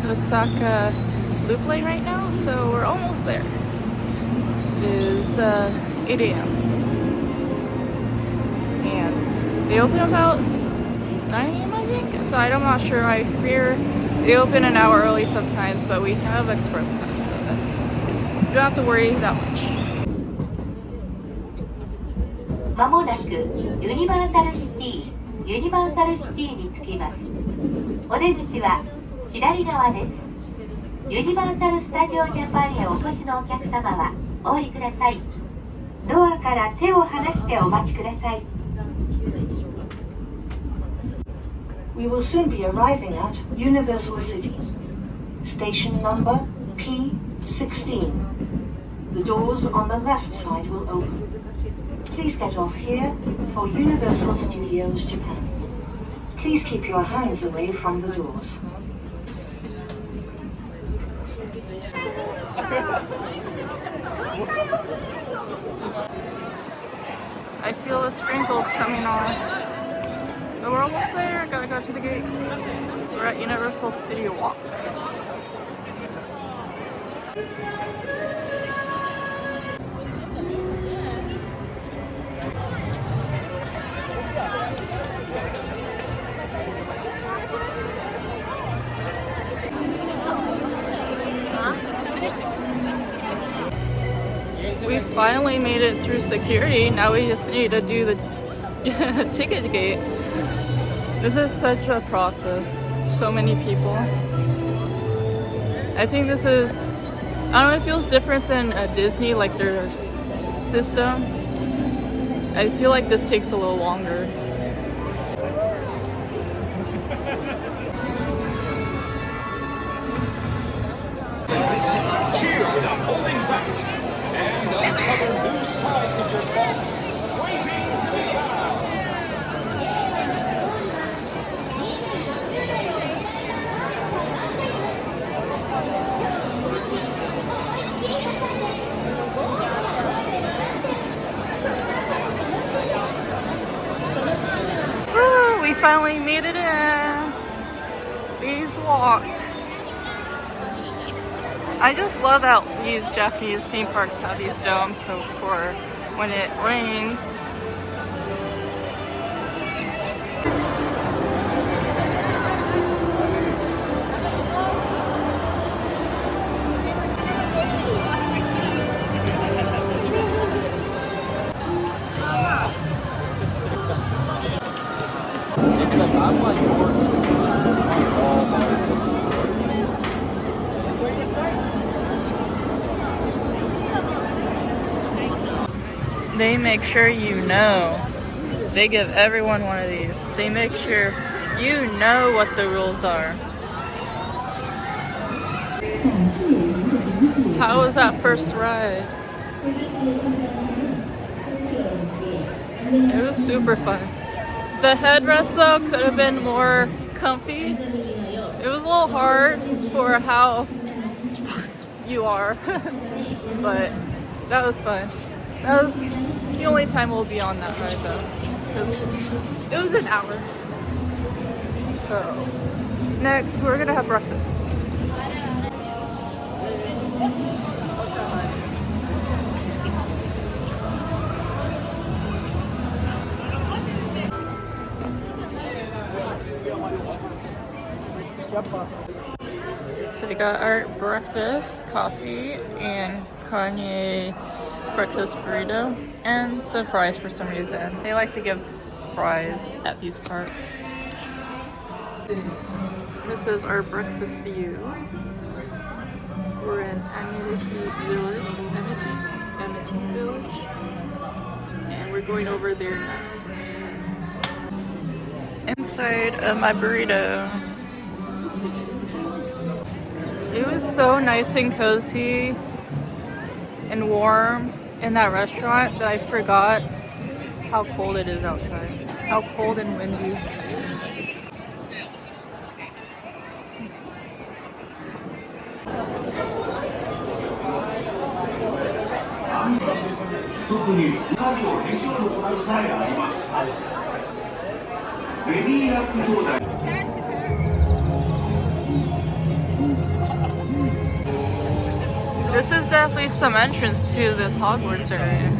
Osaka Loop Lane right now, so we're almost there. It is 8 a.m. and they open about 9 a.m. I think, so I'm not sure. They open an hour early sometimes, but we have express pass, so you don't have to worry that much. まもなくユニバーサルシティに着きます。お出口は左側です。ユニバーサル・スタジオ・ジャパンへお越しのお客様はお降りください。ドアから手を離してお待ちください。We will soon be arriving at Universal City. Station number P16. The doors on the left side will open. Please get off here for Universal Studios Japan. Please keep your hands away from the doors. I feel the sprinkles coming on. But we're almost there. Gotta go to the gate. We're at Universal City Walk. We finally made it through security. Now we just need to do the ticket gate. This is such a process. So many people. I think this is, I don't know, it feels different than Disney, like their system. I feel like this takes a little longer. Cheer without holding back and uncover new sides of yourself, waiting to be found. Woo, we finally made it in. Please walk. I just love how these Japanese theme parks have these domes, so for when it rains. They make sure you know. They give everyone one of these. They make sure you know what the rules are. How was that first ride? It was super fun. The headrest though could have been more comfy. It was a little hard for how you are, but that was fun. That was the only time we'll be on that ride though, because it was an hour. So next we're gonna have breakfast. So we got our breakfast, coffee, and Kanye breakfast burrito, and some fries for some reason. They like to give fries at these parks. This is our breakfast view. We're in Amity Village, and we're going over there next. Inside of my burrito. It was so nice and cozy and warm in that restaurant that I forgot how cold it is outside. How cold and windy. This is definitely some entrance to this Hogwarts area.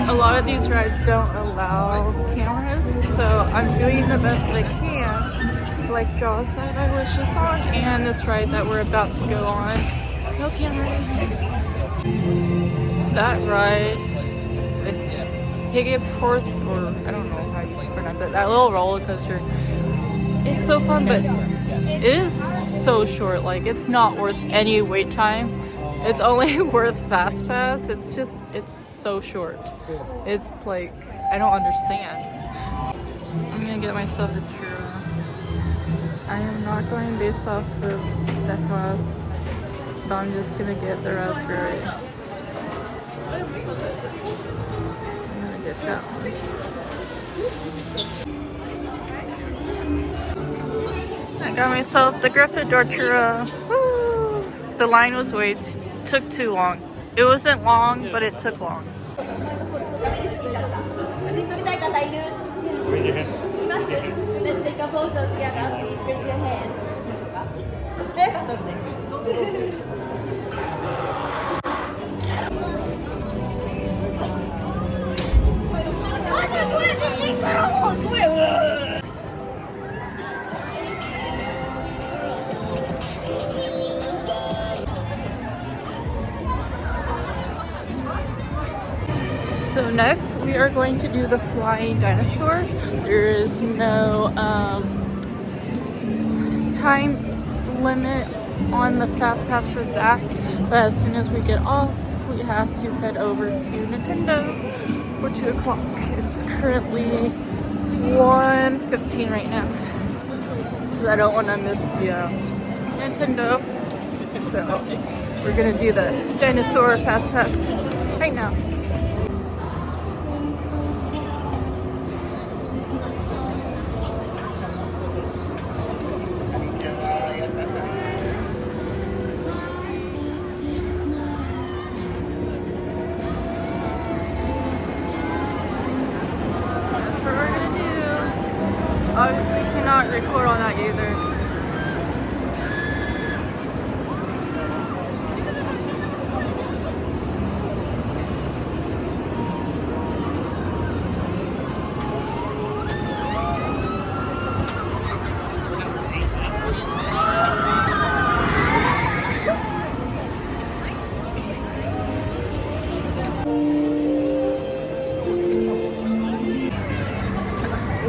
A lot of these rides don't allow cameras, so I'm doing the best I can. Like Jaws said I was just on, and this ride that we're about to go on. No cameras. That ride, the Higgyport, or I don't know how you pronounce it, that little roller coaster, it's so fun, but it is so short. Like, it's not worth any wait time. It's only worth Fast Pass. It's so short. It's like, I don't understand. I'm gonna get myself a churro. I am not going based off of the class, so I'm just gonna get the raspberry. I'm gonna get that one. I got myself the Gryffindor churro. Woo! The line was took too long. It wasn't long, but it took long. Raise your hand. Let's take a photo together. Please raise your hand. So next we are going to do the flying dinosaur. There is no time limit on the Fast Pass for that, but as soon as we get off, we have to head over to Nintendo for 2 o'clock. It's currently 1:15 right now, because I don't want to miss the Nintendo. So we're gonna do the dinosaur Fast Pass right now. Obviously cannot record on that either.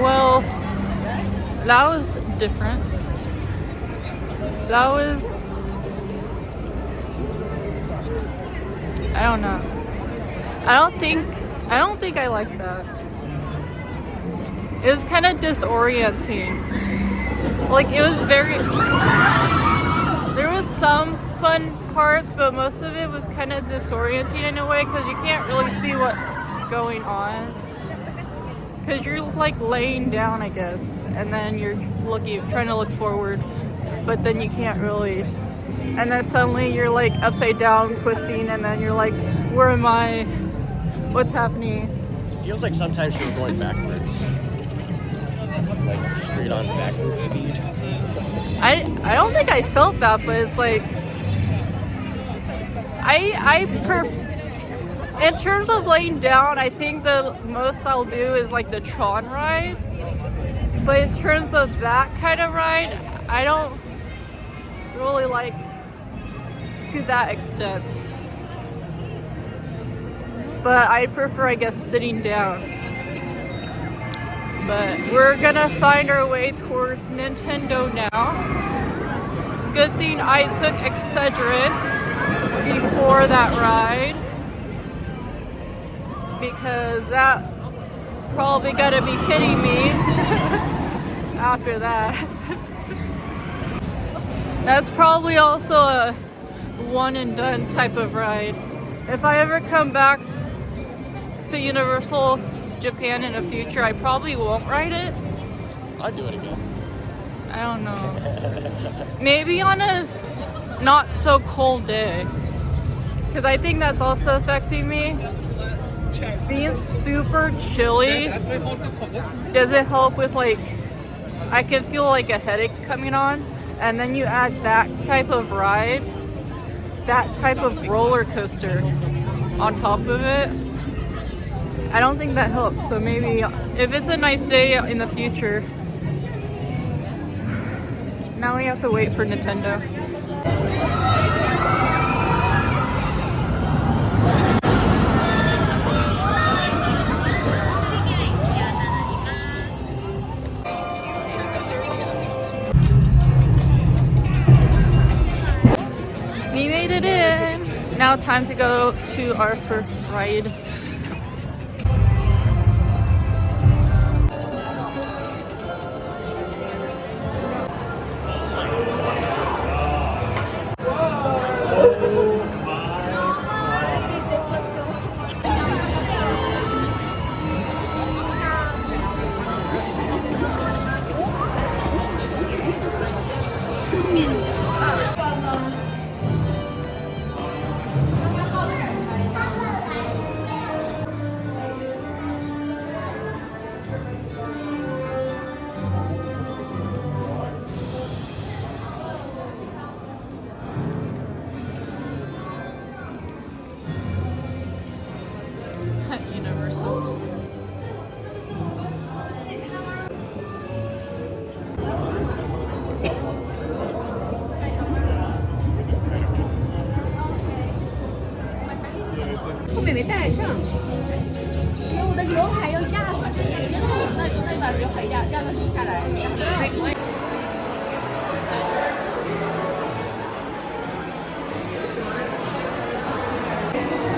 Well, that was different. That was, I don't know. I don't think I like that. It was kind of disorienting. Like, it was there was some fun parts, but most of it was kind of disorienting in a way, because you can't really see what's going on. Because you're like laying down, I guess, and then you're trying to look forward, but then you can't really. And then suddenly you're like upside down, twisting, and then you're like, where am I? What's happening? It feels like sometimes you're going backwards. Like straight on backwards speed. I don't think I felt that, but it's like, in terms of laying down, I think the most I'll do is like the Tron ride. But in terms of that kind of ride, I don't really like to that extent. But I prefer, I guess, sitting down. But we're gonna find our way towards Nintendo now. Good thing I took Excedrin before that ride, because that probably gonna be hitting me after that. That's probably also a one and done type of ride. If I ever come back to Universal Japan in the future, I probably won't ride it. I'd do it again. I don't know. Maybe on a not so cold day. Because I think that's also affecting me. Being super chilly doesn't help with like, I can feel like a headache coming on. And then you add that type of ride, that type of roller coaster on top of it. I don't think that helps. So maybe if it's a nice day in the future, now we have to wait for Nintendo. We made it in. Now time to go to our first ride. At Universal.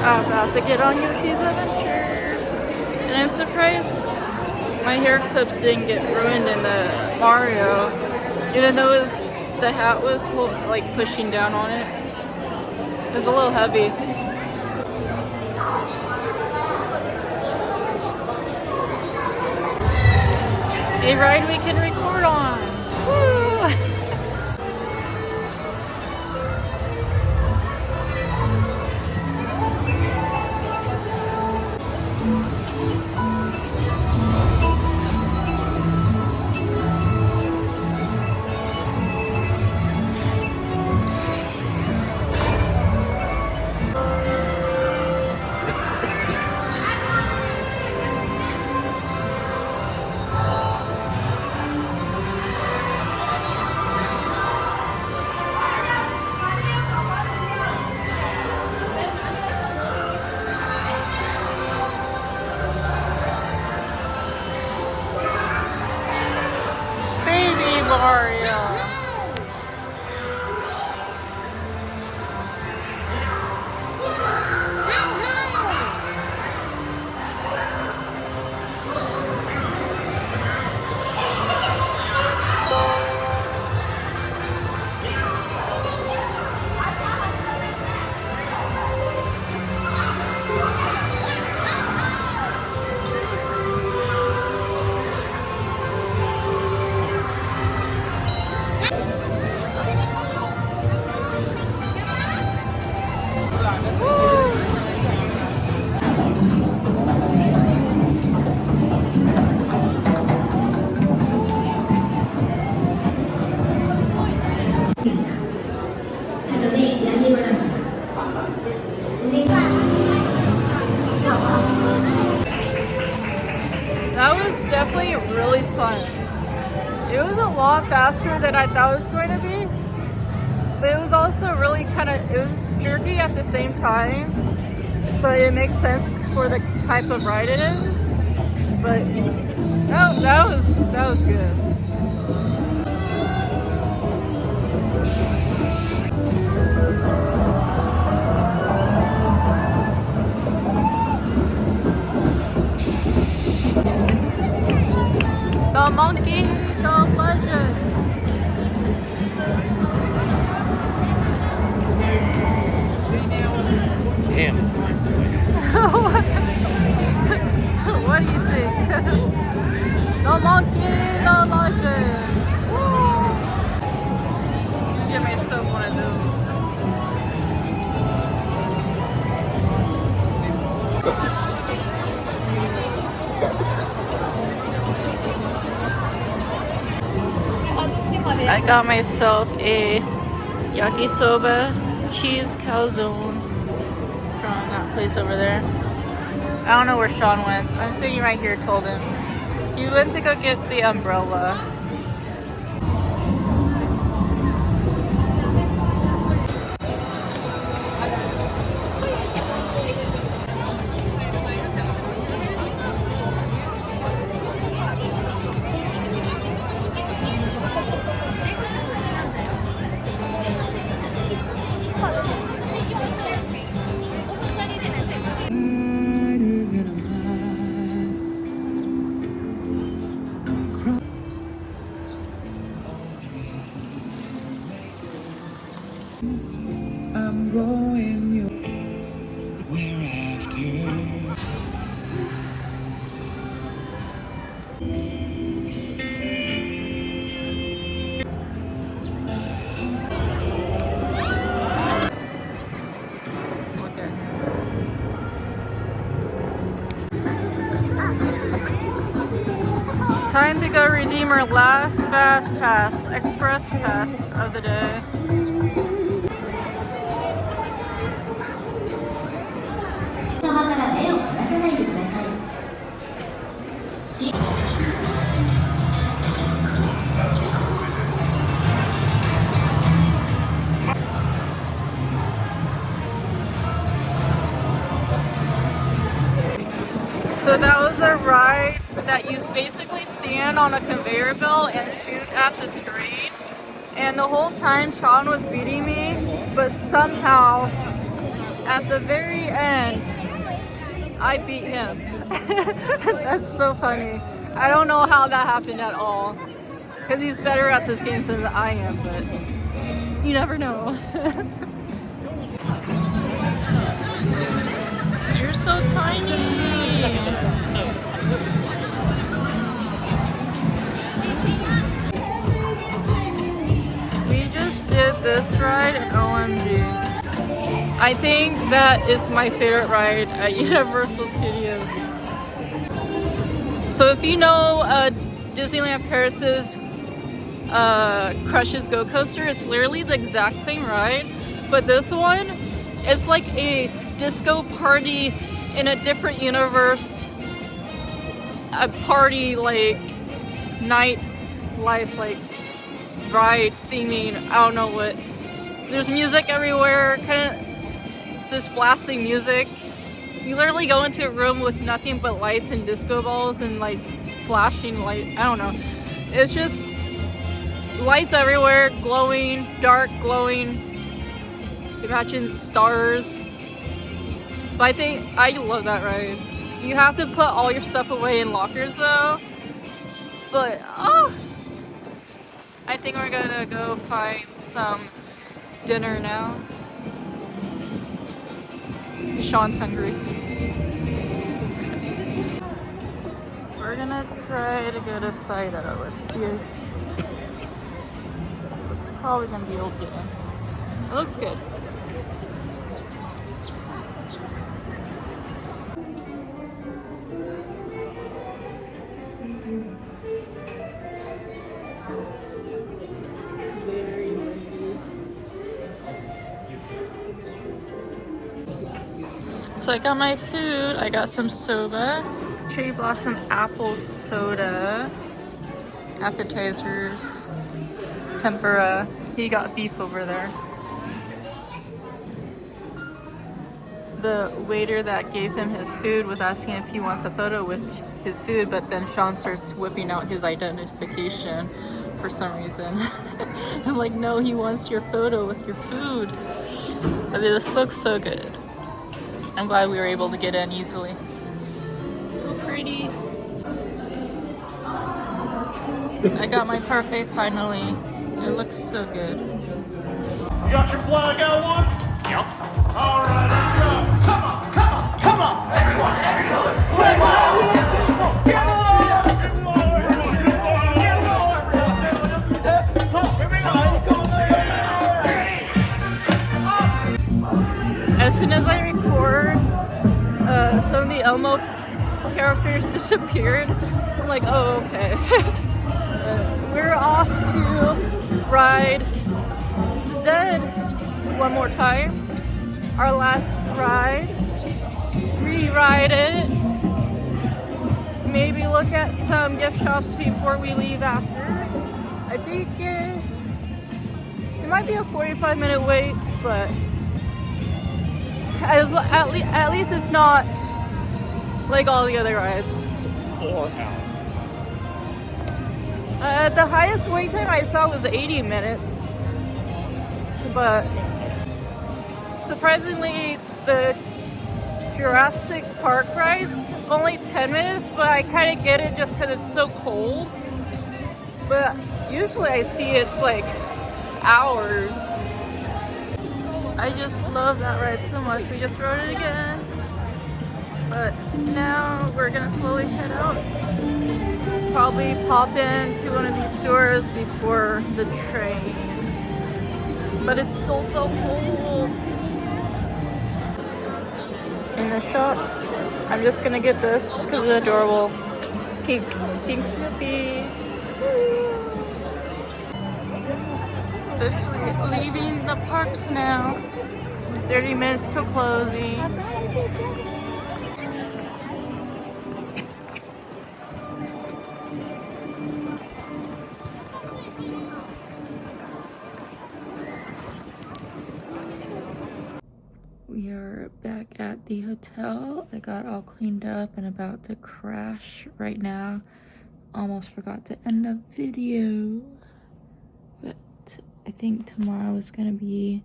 I'm about to get on Yoshi's Adventure. And I'm surprised my hair clips didn't get ruined in the Mario. Even though the hat was like pushing down on it. It was a little heavy. A ride we can record on. Woo! Baby Mario. That was definitely really fun. It was a lot faster than I thought it was going to be, but it was also really it was jerky at the same time, but it makes sense for the type of ride it is. But that was good. The monkey, the legend. random. I got myself a yakisoba cheese calzone from that place over there. I don't know where Sean went. I'm sitting right here, told him. He went to go get the umbrella. I'm going where after. Okay. Time to go redeem our last fast pass, express pass of the day. So that was a ride that you basically stand on a conveyor belt and shoot at the screen. And the whole time Sean was beating me, but somehow at the very end, I beat him. That's so funny. I don't know how that happened at all. Because he's better at this game than I am, but you never know. You're so tiny. We just did this ride at OMG. I think that is my favorite ride at Universal Studios. So if you know Disneyland Paris's Crush's Go Coaster, it's literally the exact same ride, but this one, it's like a disco party in a different universe, a party like night life, like ride theming. I don't know what. There's music everywhere, kind of just blasting music. You literally go into a room with nothing but lights and disco balls and like flashing light. I don't know. It's just lights everywhere, glowing, dark, glowing. Imagine stars. But I think I love that ride. You have to put all your stuff away in lockers though. But oh, I think we're gonna go find some dinner now. Sean's hungry. We're gonna try to go to Saida. Let's see. Probably gonna be okay. It looks good. Very windy. So I got my food. I got some soba, cherry blossom apple soda, appetizers, tempura. He got beef over there. The waiter that gave him his food was asking if he wants a photo with his food, but then Sean starts whipping out his identification for some reason. I'm like, no, he wants your photo with your food. But this looks so good. I'm glad we were able to get in easily. So pretty. I got my parfait finally. It looks so good. You got your flag, L1? Yep. All right, let's go. Come on, come on, come on. Everyone, every color. Get low! Get low! Get low! as soon as I record, some of the Elmo characters disappeared. I'm like, oh, okay. We're off to ride Zed one more time. Our last ride. Re-ride it. Maybe look at some gift shops before we leave after. I think it might be a 45-minute wait, but at least it's not like all the other rides. 4 hours. The highest wait time I saw was 80 minutes, but surprisingly, the Jurassic Park ride's only 10 minutes, but I kind of get it just because it's so cold. But usually I see it's like hours. I just love that ride so much. We just rode it again. But now we're gonna slowly head out. Probably pop into one of these stores before the train. But it's still so cold. In the shops, I'm just gonna get this because it's adorable. Pink Snoopy. Officially leaving the parks now. 30 minutes till closing. We are back at the hotel. I got all cleaned up and about to crash right now. Almost forgot to end the video. But I think tomorrow is gonna be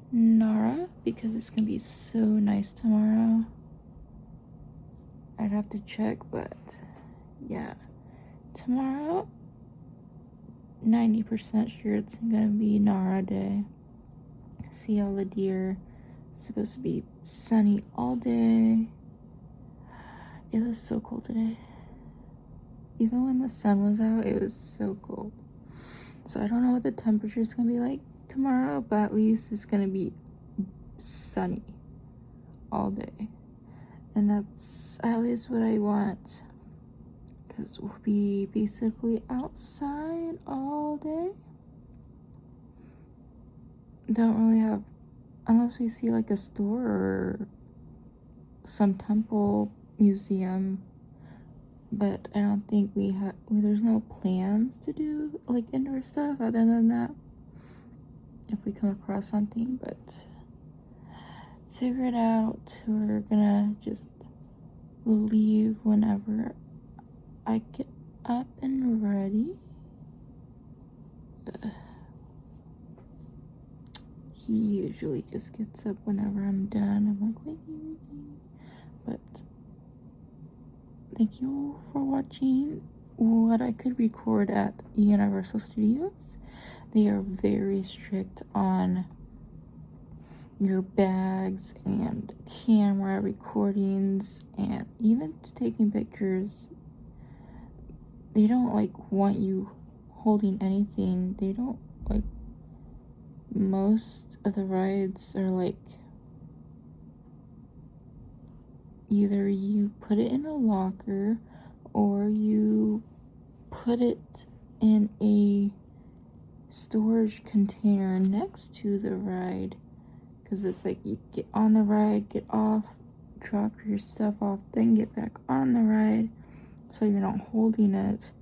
Nara because it's gonna be so nice tomorrow. I'd have to check, but yeah. Tomorrow, 90% sure it's gonna be Nara day. See all the deer. It's supposed to be sunny all day. It was so cold today. Even when the sun was out, it was so cold. So I don't know what the temperature is gonna be like tomorrow, but at least it's gonna be sunny all day. And that's at least what I want. Because we'll be basically outside all day. Don't really have, unless we see like a store or some temple museum, but I don't think we have, there's no plans to do like indoor stuff other than that if we come across something, but figure it out. We're gonna just leave whenever I get up and ready. He usually just gets up whenever I'm done. I'm like, Wiki. But thank you for watching what I could record at Universal Studios. They are very strict on your bags and camera recordings and even taking pictures. They don't like want you holding anything. They don't like, most of the rides are like either you put it in a locker or you put it in a storage container next to the ride, because it's like you get on the ride, get off, drop your stuff off, then get back on the ride, so you're not holding it.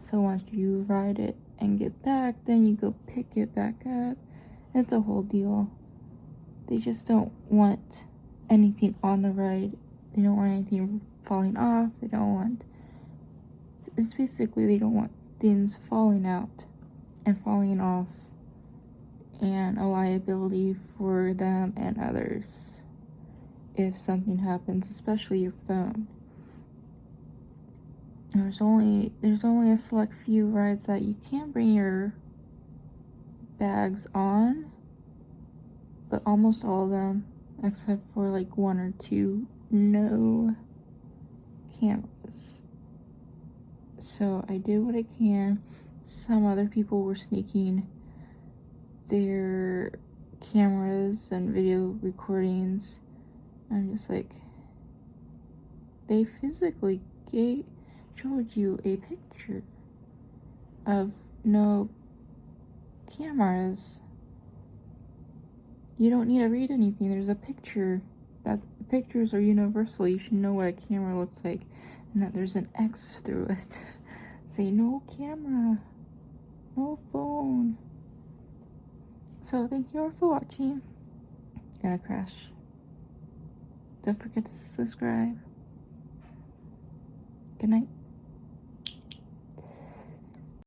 So once you ride it and get back, then you go pick it back up. It's a whole deal. They just don't want anything on the ride. They don't want anything falling off. They don't want, it's basically they don't want things falling out and falling off and a liability for them and others if something happens, especially your phone. There's only a select few rides that you can't bring your bags on, but almost all of them, except for like 1 or 2, no cameras. So I did what I can. Some other people were sneaking their cameras and video recordings. I'm just like, they physically showed you a picture of no cameras. You don't need to read anything. There's a picture. That pictures are universal. You should know what a camera looks like, and that there's an X through it. Say no camera, no phone. So thank you all for watching. Gonna crash. Don't forget to subscribe. Good night.